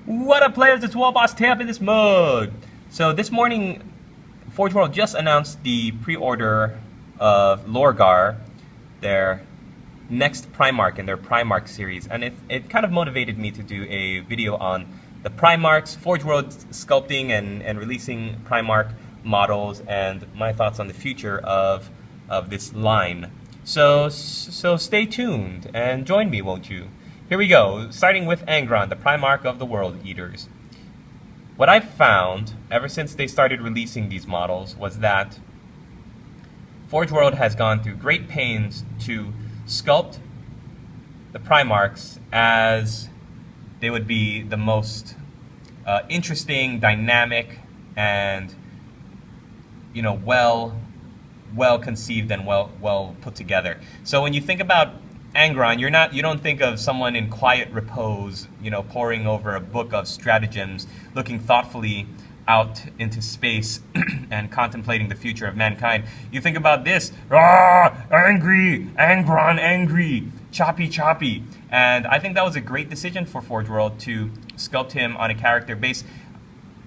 What up, players? It's Wallboss Tap in this mug. So this morning, Forge World just announced the pre-order of Lorgar, their next Primarch in their Primarch series, and it kind of motivated me to do a video on the Primarchs, Forge World sculpting and releasing Primarch models, and my thoughts on the future of this line. So stay tuned and join me, won't you? Here we go, starting with Angron, the Primarch of the World Eaters. What I've found, ever since they started releasing these models, was that Forge World has gone through great pains to sculpt the Primarchs as they would be the most interesting, dynamic, and well conceived and well put together. So when you think about Angron, you don't think of someone in quiet repose, poring over a book of stratagems, looking thoughtfully out into space and contemplating the future of mankind. You think about this, angry, Angron, angry, choppy. And I think that was a great decision for Forge World to sculpt him on a character base.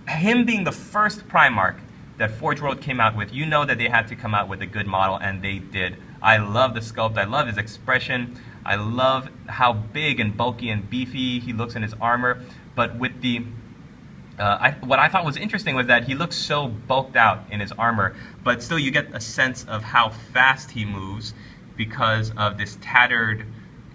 Him being the first Primarch that Forge World came out with, that they had to come out with a good model, and they did. I love the sculpt, I love his expression, I love how big and bulky and beefy he looks in his armor, but with the what I thought was interesting was that he looks so bulked out in his armor, but still you get a sense of how fast he moves because of this tattered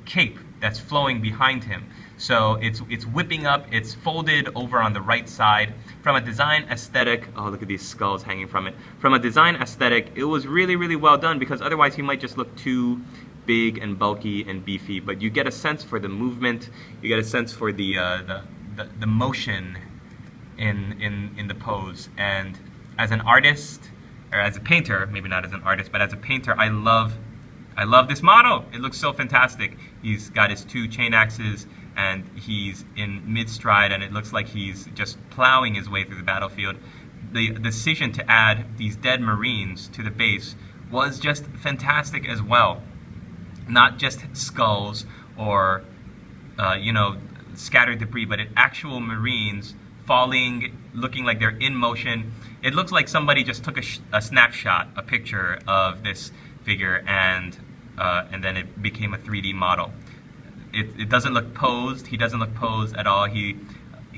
cape that's flowing behind him. So it's whipping up, it's folded over on the right side. From a design aesthetic, oh, look at these skulls hanging from it. From a design aesthetic, it was really well done, because otherwise he might just look too big and bulky and beefy. But you get a sense for the movement, you get a sense for the motion in the pose. And as an artist, or as a painter, maybe not as an artist, but as a painter, I love this model. It looks so fantastic. He's got his two chain axes, and he's in mid-stride, and it looks like he's just plowing his way through the battlefield. The decision to add these dead Marines to the base was just fantastic as well. Not just skulls or, scattered debris, but actual Marines falling, looking like they're in motion. It looks like somebody just took a snapshot, a picture of this figure, and then it became a 3D model. It doesn't look posed. He doesn't look posed at all. He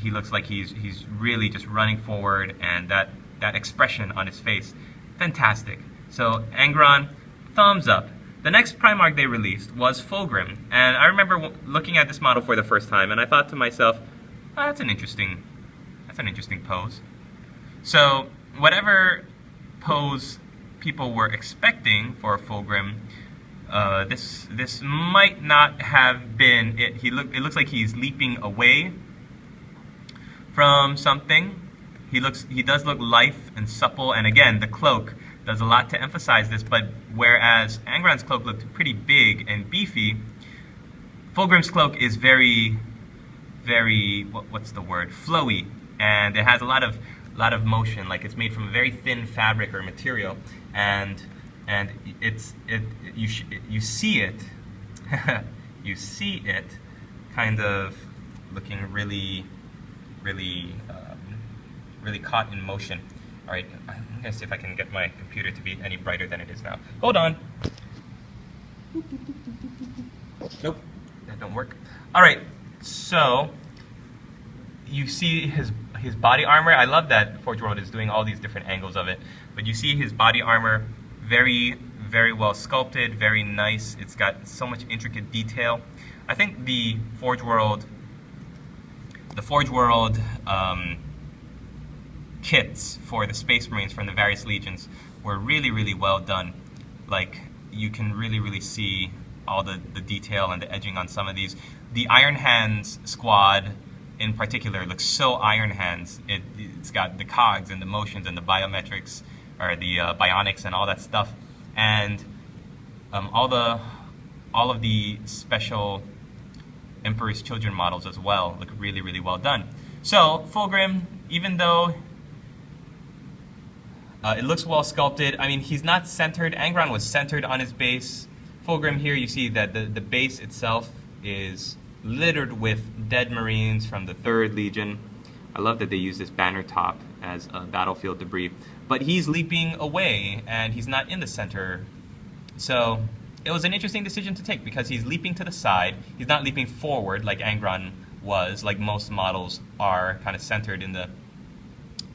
looks like he's really just running forward, and that expression on his face, fantastic. So Angron, thumbs up. The next Primarch they released was Fulgrim, and I remember looking at this model for the first time, and I thought to myself, oh, that's an interesting pose. So whatever pose people were expecting for Fulgrim, this might not have been it. It looks like he's leaping away from something. He does look lithe and supple, and again, the cloak does a lot to emphasize this. But whereas Angron's cloak looked pretty big and beefy, Fulgrim's cloak is very what's the word? Flowy, and it has a lot of motion. Like, it's made from a very thin fabric or material, and you see it you see it kind of looking really caught in motion. All right, I'm gonna see if I can get my computer to be any brighter than it is now. Hold on. Nope, that don't work. All right, so you see his body armor. I love that Forge World is doing all these different angles of it, but you see his body armor, very well sculpted, very nice. It's got so much intricate detail. I think the Forge World kits for the Space Marines from the various legions were really well done. Like, you can really see all the detail and the edging on some of these. The Iron Hands squad in particular looks so Iron Hands. It's got the cogs and the motions and the biometrics, or the bionics and all that stuff, and all of the special Emperor's Children models as well look really well done. So Fulgrim, even though it looks well sculpted, I mean, he's not centered. Angron was centered on his base. Fulgrim here, you see that the base itself is littered with dead Marines from the 3rd Legion. I love that they use this banner top as battlefield debris. But he's leaping away, and he's not in the center. So it was an interesting decision to take, because he's leaping to the side. He's not leaping forward like Angron was, like most models are kind of centered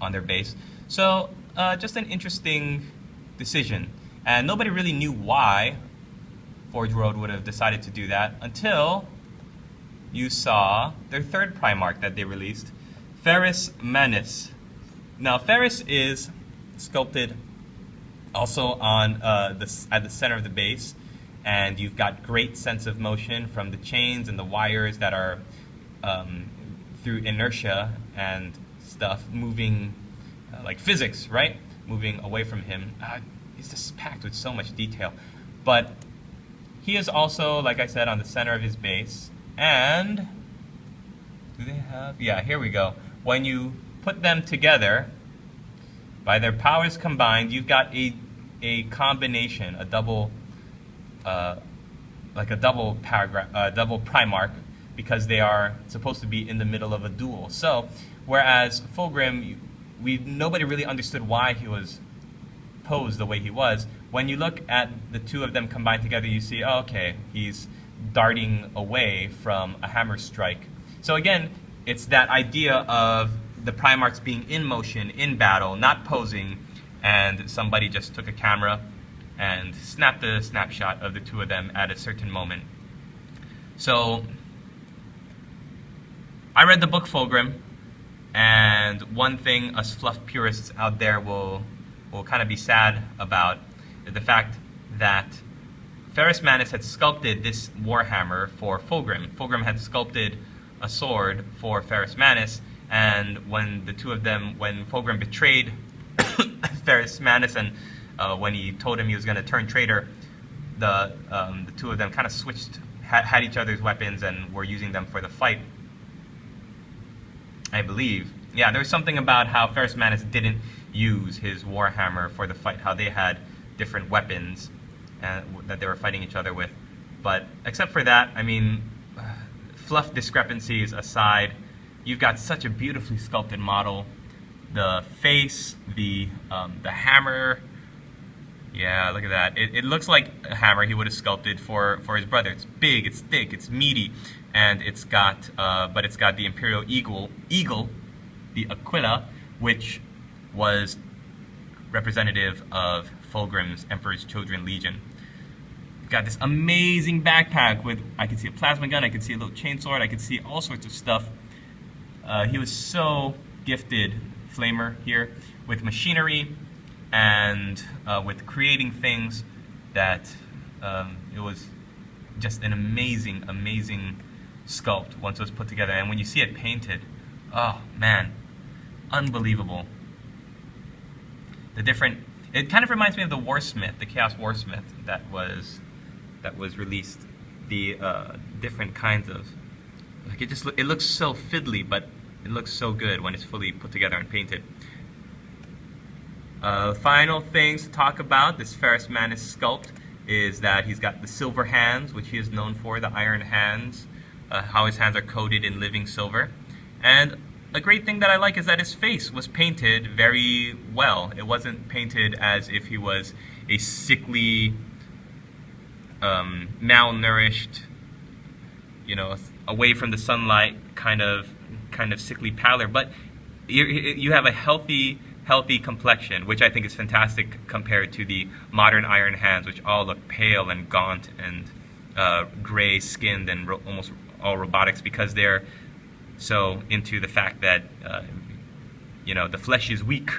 on their base. So just an interesting decision. And nobody really knew why Forge World would have decided to do that until you saw their 3rd Primarch that they released, Ferrus Manus. Now, Ferrus is sculpted also on at the center of the base, and you've got great sense of motion from the chains and the wires that are through inertia and stuff moving like physics, right? Moving away from him. He's just packed with so much detail. But he is also, like I said, on the center of his base. And do they have? Yeah, here we go. When you put them together, by their powers combined, you've got a combination, a double, like a double Primarch, because they are supposed to be in the middle of a duel. So, whereas Fulgrim, nobody really understood why he was posed the way he was. When you look at the two of them combined together, you see, oh, okay, he's darting away from a hammer strike. So again, it's that idea of the Primarchs being in motion, in battle, not posing, and somebody just took a camera and snapped a snapshot of the two of them at a certain moment. So I read the book Fulgrim, and one thing us fluff purists out there will kind of be sad about is the fact that Ferrus Manus had sculpted this warhammer for Fulgrim. Fulgrim had sculpted a sword for Ferrus Manus, and when the two of them, when Fulgrim betrayed Ferrus Manus, and when he told him he was going to turn traitor, the two of them kind of switched, had each other's weapons, and were using them for the fight, I believe. Yeah, there was something about how Ferrus Manus didn't use his warhammer for the fight, how they had different weapons that they were fighting each other with. But except for that, I mean, fluff discrepancies aside, you've got such a beautifully sculpted model. The face, the hammer, yeah, look at that. It looks like a hammer he would have sculpted for his brother. It's big, it's thick, it's meaty, and it's got, but it's got the Imperial Eagle, the Aquila, which was representative of Fulgrim's Emperor's Children Legion. Got this amazing backpack with, I can see a plasma gun, I can see a little chainsword, I can see all sorts of stuff. He was so gifted, Flamer, here, with machinery and with creating things that it was just an amazing, amazing sculpt once it was put together. And when you see it painted, oh man, unbelievable. The different, it kind of reminds me of the Warsmith, the Chaos Warsmith that was released. The different kinds of, like, it looks so fiddly, but it looks so good when it's fully put together and painted. Final things to talk about this Ferrus Manus sculpt is that he's got the silver hands, which he is known for, the iron hands, how his hands are coated in living silver. And a great thing that I like is that his face was painted very well. It wasn't painted as if he was a sickly, malnourished, you know, away from the sunlight kind of sickly pallor. But you have a healthy complexion, which I think is fantastic compared to the modern iron hands, which all look pale and gaunt and gray-skinned and almost all robotics, because they're so into the fact that you know, the flesh is weak.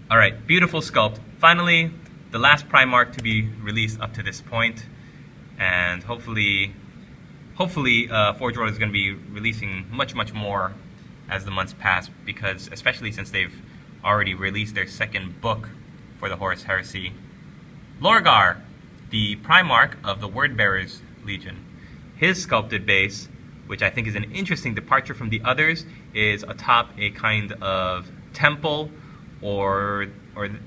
All right, beautiful sculpt. Finally, the last Primarch to be released up to this point, and hopefully Forge World is going to be releasing much more as the months pass, because especially since they've already released their second book for the Horus Heresy. Lorgar, the Primarch of the Wordbearers Legion. His sculpted base, which I think is an interesting departure from the others, is atop a kind of temple, or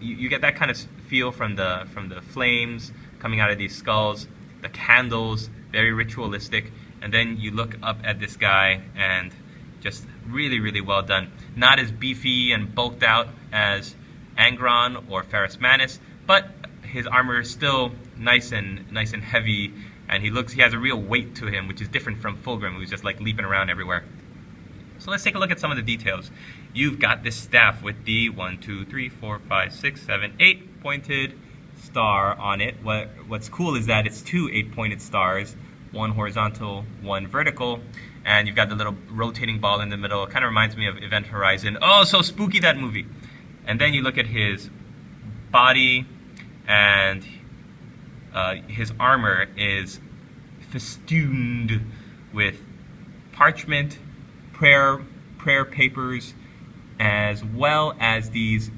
you get that kind of feel from the flames coming out of these skulls, the candles, very ritualistic, And then you look up at this guy, and just really, really well done. Not as beefy and bulked out as Angron or Ferrus Manus, but his armor is still nice and heavy, and he has a real weight to him, which is different from Fulgrim, who's just like leaping around everywhere. So let's take a look at some of the details. You've got this staff with the 1, 2, 3, 4, 5, 6, 7, 8 pointed star on it. What's cool is that it's 2 8-pointed stars, one horizontal, one vertical, and you've got the little rotating ball in the middle. It kind of reminds me of Event Horizon. Oh, so spooky, that movie. And then you look at his body, and his armor is festooned with parchment, prayer papers, as well as these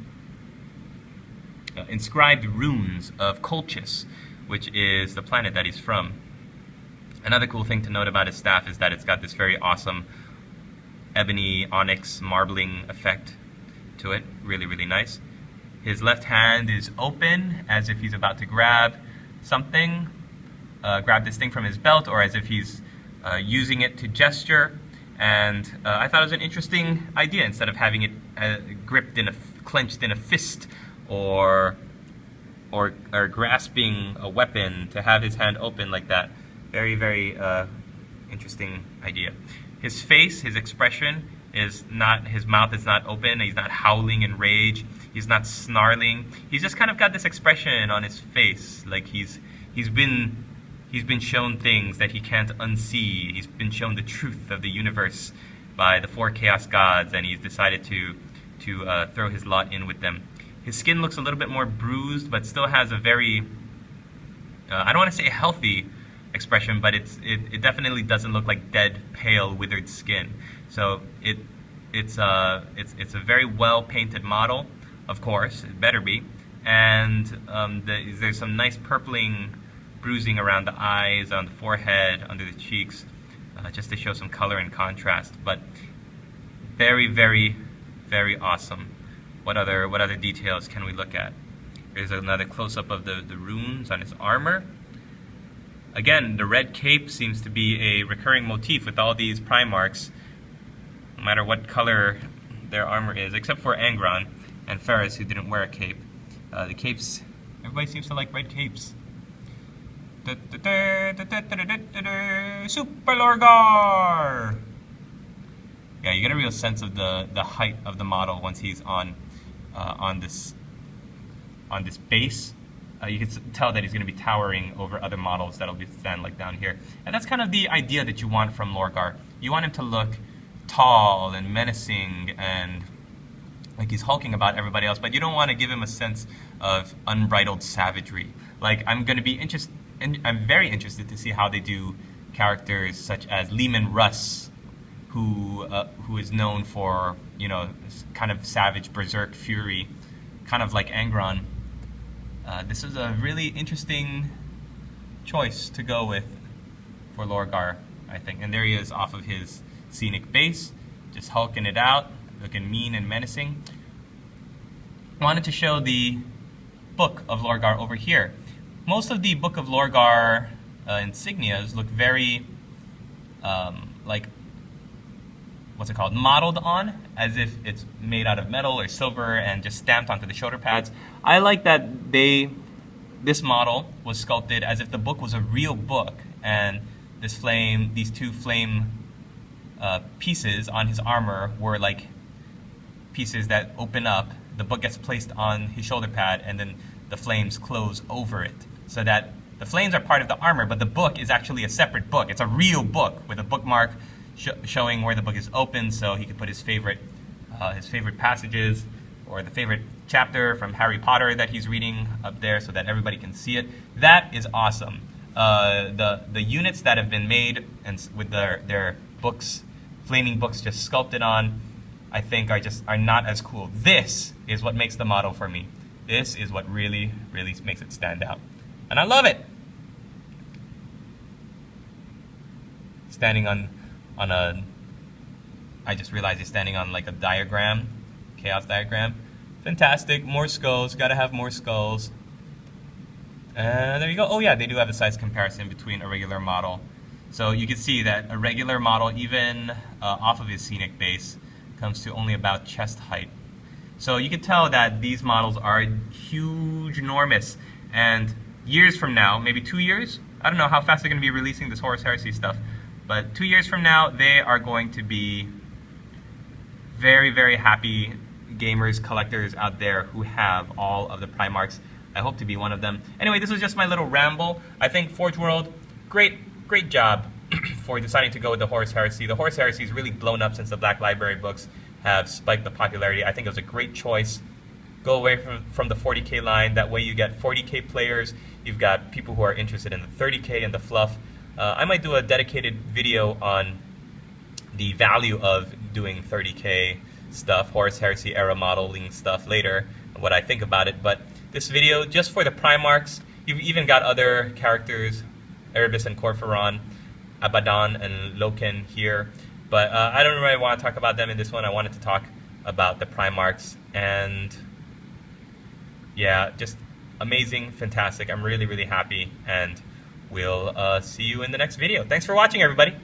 inscribed runes of Colchis, which is the planet that he's from. Another cool thing to note about his staff is that it's got this very awesome ebony onyx marbling effect to it. Really, really nice. His left hand is open, as if he's about to grab something, grab this thing from his belt, or as if he's using it to gesture. And I thought it was an interesting idea, instead of having it gripped clenched in a fist, or grasping a weapon, to have his hand open like that. Very, very interesting idea. His face, his expression is not, his mouth is not open, he's not howling in rage, he's not snarling. He's just kind of got this expression on his face, like he's been shown things that he can't unsee. He's been shown the truth of the universe by the 4 chaos gods, and he's decided to throw his lot in with them. His skin looks a little bit more bruised, but still has a very, I don't want to say healthy expression, but it definitely doesn't look like dead, pale, withered skin. So it's a very well painted model, of course, it better be, and there's some nice purpling bruising around the eyes, on the forehead, under the cheeks, just to show some color and contrast. But very, very, very awesome. What other details can we look at? Here's another close-up of the runes on his armor. Again, the red cape seems to be a recurring motif with all these Primarchs, no matter what color their armor is, except for Angron and Ferrus, who didn't wear a cape. The capes, everybody seems to like red capes. Super Lorgar! Yeah, you get a real sense of the height of the model once he's on this base. You can tell that he's going to be towering over other models that'll be stand like down here. And that's kind of the idea that you want from Lorgar. You want him to look tall and menacing and like he's hulking about everybody else, but you don't want to give him a sense of unbridled savagery. Like, I'm very interested to see how they do characters such as Leman Russ, who is known for, you know, kind of savage berserk fury, kind of like Angron. This is a really interesting choice to go with for Lorgar, I think. And there he is off of his scenic base, just hulking it out, looking mean and menacing. Wanted to show the Book of Lorgar over here. Most of the Book of Lorgar insignias look very, like, what's it called, modeled on, as if it's made out of metal or silver and just stamped onto the shoulder pads. I like that this model was sculpted as if the book was a real book, and these two flame pieces on his armor were like pieces that open up. The book gets placed on his shoulder pad, and then the flames close over it, so that the flames are part of the armor, but the book is actually a separate book. It's a real book with a bookmark showing where the book is open, so he could put his favorite passages or the favorite chapter from Harry Potter that he's reading up there, so that everybody can see it. That is awesome. The units that have been made and with their books, flaming books, just sculpted on, I think are not as cool. This is what makes the model for me. This is what really, really makes it stand out. And I love it! Standing on a... I just realized he's standing on like a diagram. Chaos diagram. Fantastic. More skulls. Gotta have more skulls. And there you go. Oh yeah, they do have a size comparison between a regular model So you can see that a regular model, even off of his scenic base, comes to only about chest height. So you can tell that these models are huge, enormous, and years from now, maybe 2 years, I don't know how fast they're going to be releasing this Horus Heresy stuff, but 2 years from now, they are going to be very, very happy gamers, collectors out there who have all of the Primarchs. I hope to be one of them. Anyway, this was just my little ramble. I think Forge World, great job for deciding to go with the Horus Heresy. The Horus Heresy has really blown up since the Black Library books have spiked the popularity. I think it was a great choice. Go away from the 40K line. That way you get 40K players. You've got people who are interested in the 30K and the fluff. I might do a dedicated video on the value of doing 30K stuff, Horus Heresy era modeling stuff later, what I think about it. But this video, just for the Primarchs, you've even got other characters, Erebus and Corphoron, Abaddon and Loken here. But I don't really want to talk about them in this one. I wanted to talk about the Primarchs. And yeah, just amazing, fantastic. I'm really, really happy. And we'll see you in the next video. Thanks for watching, everybody.